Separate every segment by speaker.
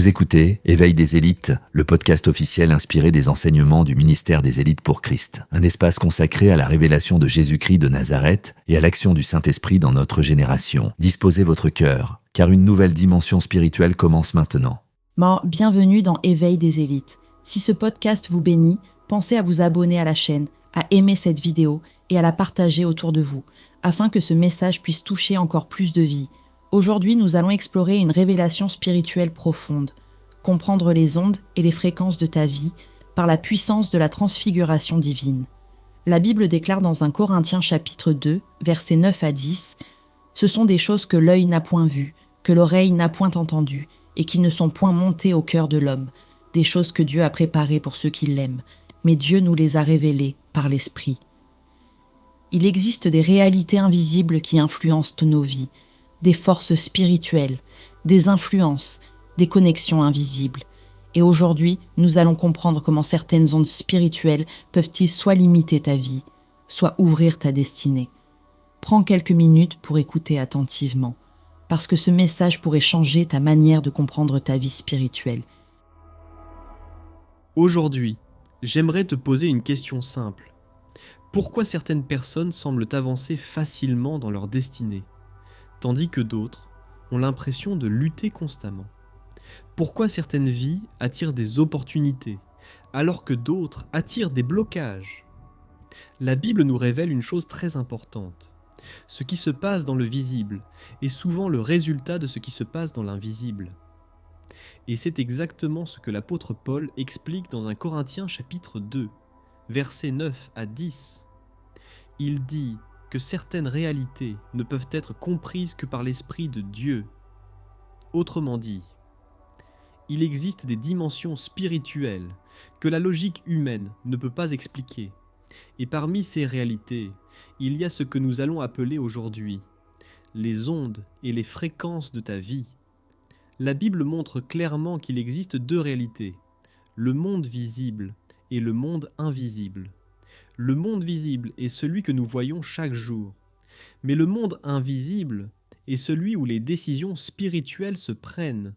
Speaker 1: Vous écoutez Éveil des élites, le podcast officiel inspiré des enseignements du ministère des élites pour Christ. Un espace consacré à la révélation de Jésus-Christ de Nazareth et à l'action du Saint-Esprit dans notre génération. Disposez votre cœur, car une nouvelle dimension spirituelle commence maintenant.
Speaker 2: Bienvenue dans Éveil des élites. Si ce podcast vous bénit, pensez à vous abonner à la chaîne, à aimer cette vidéo et à la partager autour de vous, afin que ce message puisse toucher encore plus de vies. Aujourd'hui, nous allons explorer une révélation spirituelle profonde, comprendre les ondes et les fréquences de ta vie par la puissance de la transfiguration divine. La Bible déclare dans 1 Corinthiens chapitre 2, versets 9 à 10, « Ce sont des choses que l'œil n'a point vues, que l'oreille n'a point entendues, et qui ne sont point montées au cœur de l'homme, des choses que Dieu a préparées pour ceux qui l'aiment, mais Dieu nous les a révélées par l'Esprit. » Il existe des réalités invisibles qui influencent nos vies, des forces spirituelles, des influences, des connexions invisibles. Et aujourd'hui, nous allons comprendre comment certaines ondes spirituelles peuvent-ils soit limiter ta vie, soit ouvrir ta destinée. Prends quelques minutes pour écouter attentivement, parce que ce message pourrait changer ta manière de comprendre ta vie spirituelle.
Speaker 3: Aujourd'hui, j'aimerais te poser une question simple. Pourquoi certaines personnes semblent avancer facilement dans leur destinée, tandis que d'autres ont l'impression de lutter constamment? Pourquoi certaines vies attirent des opportunités, alors que d'autres attirent des blocages? La Bible nous révèle une chose très importante. Ce qui se passe dans le visible est souvent le résultat de ce qui se passe dans l'invisible. Et c'est exactement ce que l'apôtre Paul explique dans 1 Corinthiens chapitre 2, versets 9 à 10. Il dit que certaines réalités ne peuvent être comprises que par l'Esprit de Dieu. Autrement dit, il existe des dimensions spirituelles que la logique humaine ne peut pas expliquer. Et parmi ces réalités, il y a ce que nous allons appeler aujourd'hui les ondes et les fréquences de ta vie. La Bible montre clairement qu'il existe deux réalités, le monde visible et le monde invisible. Le monde visible est celui que nous voyons chaque jour, mais le monde invisible est celui où les décisions spirituelles se prennent.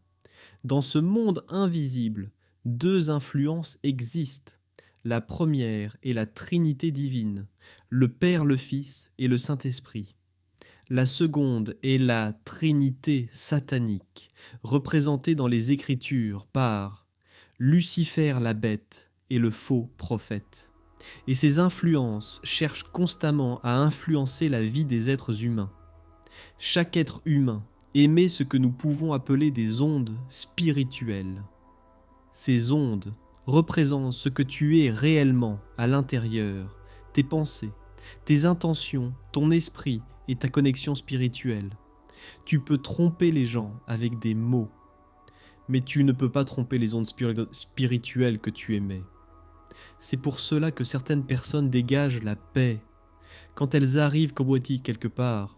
Speaker 3: Dans ce monde invisible, deux influences existent. La première est la Trinité divine, le Père, le Fils et le Saint-Esprit. La seconde est la Trinité satanique, représentée dans les Écritures par Lucifer la bête et le faux prophète. Et ces influences cherchent constamment à influencer la vie des êtres humains. Chaque être humain émet ce que nous pouvons appeler des ondes spirituelles. Ces ondes représentent ce que tu es réellement à l'intérieur, tes pensées, tes intentions, ton esprit et ta connexion spirituelle. Tu peux tromper les gens avec des mots, mais tu ne peux pas tromper les ondes spirituelles que tu émets. C'est pour cela que certaines personnes dégagent la paix. Quand elles arrivent quelque part,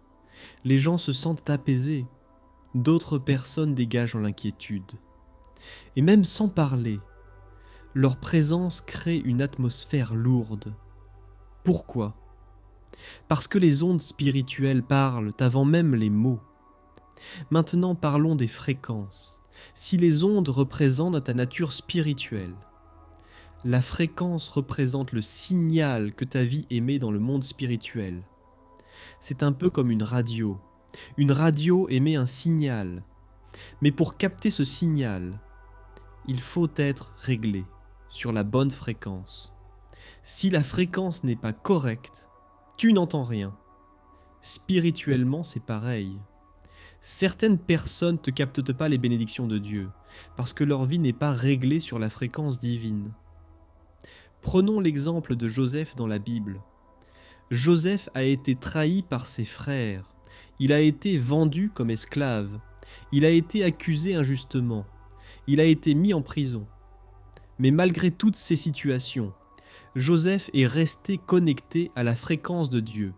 Speaker 3: les gens se sentent apaisés. D'autres personnes dégagent l'inquiétude. Et même sans parler, leur présence crée une atmosphère lourde. Pourquoi ? Parce que les ondes spirituelles parlent avant même les mots. Maintenant parlons des fréquences. Si les ondes représentent ta nature spirituelle, la fréquence représente le signal que ta vie émet dans le monde spirituel. C'est un peu comme une radio. Une radio émet un signal. Mais pour capter ce signal, il faut être réglé sur la bonne fréquence. Si la fréquence n'est pas correcte, tu n'entends rien. Spirituellement, c'est pareil. Certaines personnes ne captent pas les bénédictions de Dieu parce que leur vie n'est pas réglée sur la fréquence divine. Prenons l'exemple de Joseph dans la Bible. Joseph a été trahi par ses frères. Il a été vendu comme esclave. Il a été accusé injustement. Il a été mis en prison. Mais malgré toutes ces situations, Joseph est resté connecté à la fréquence de Dieu.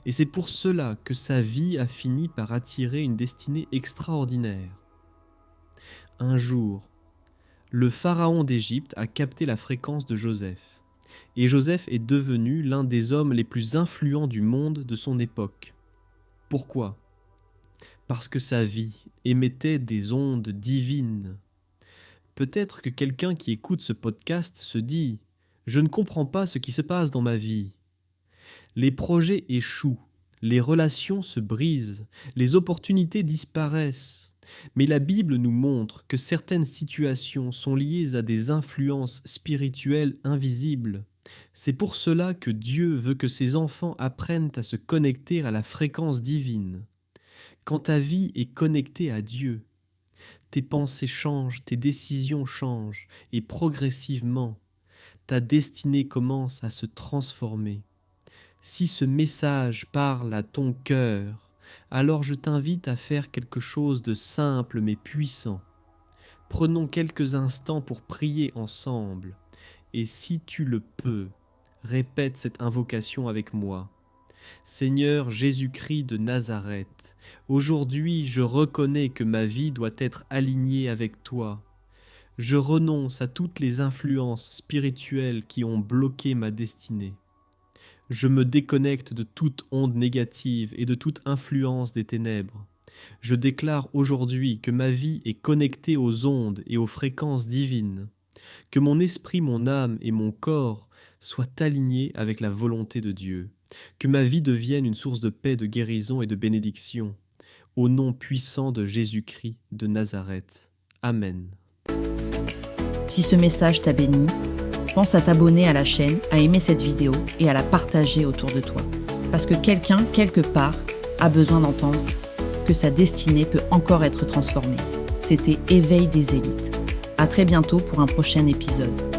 Speaker 3: Et c'est pour cela que sa vie a fini par attirer une destinée extraordinaire. Un jour, le pharaon d'Égypte a capté la fréquence de Joseph. Et Joseph est devenu l'un des hommes les plus influents du monde de son époque. Pourquoi ? Parce que sa vie émettait des ondes divines. Peut-être que quelqu'un qui écoute ce podcast se dit « Je ne comprends pas ce qui se passe dans ma vie ». Les projets échouent, les relations se brisent, les opportunités disparaissent. Mais la Bible nous montre que certaines situations sont liées à des influences spirituelles invisibles. C'est pour cela que Dieu veut que ses enfants apprennent à se connecter à la fréquence divine. Quand ta vie est connectée à Dieu, tes pensées changent, tes décisions changent, et progressivement, ta destinée commence à se transformer. Si ce message parle à ton cœur, alors je t'invite à faire quelque chose de simple mais puissant. Prenons quelques instants pour prier ensemble, et si tu le peux, répète cette invocation avec moi. Seigneur Jésus-Christ de Nazareth, aujourd'hui je reconnais que ma vie doit être alignée avec toi. Je renonce à toutes les influences spirituelles qui ont bloqué ma destinée. Je me déconnecte de toute onde négative et de toute influence des ténèbres. Je déclare aujourd'hui que ma vie est connectée aux ondes et aux fréquences divines, que mon esprit, mon âme et mon corps soient alignés avec la volonté de Dieu, que ma vie devienne une source de paix, de guérison et de bénédiction, au nom puissant de Jésus-Christ de Nazareth. Amen.
Speaker 2: Si ce message t'a béni, pense à t'abonner à la chaîne, à aimer cette vidéo et à la partager autour de toi. Parce que quelqu'un, quelque part, a besoin d'entendre que sa destinée peut encore être transformée. C'était Éveil des élites. À très bientôt pour un prochain épisode.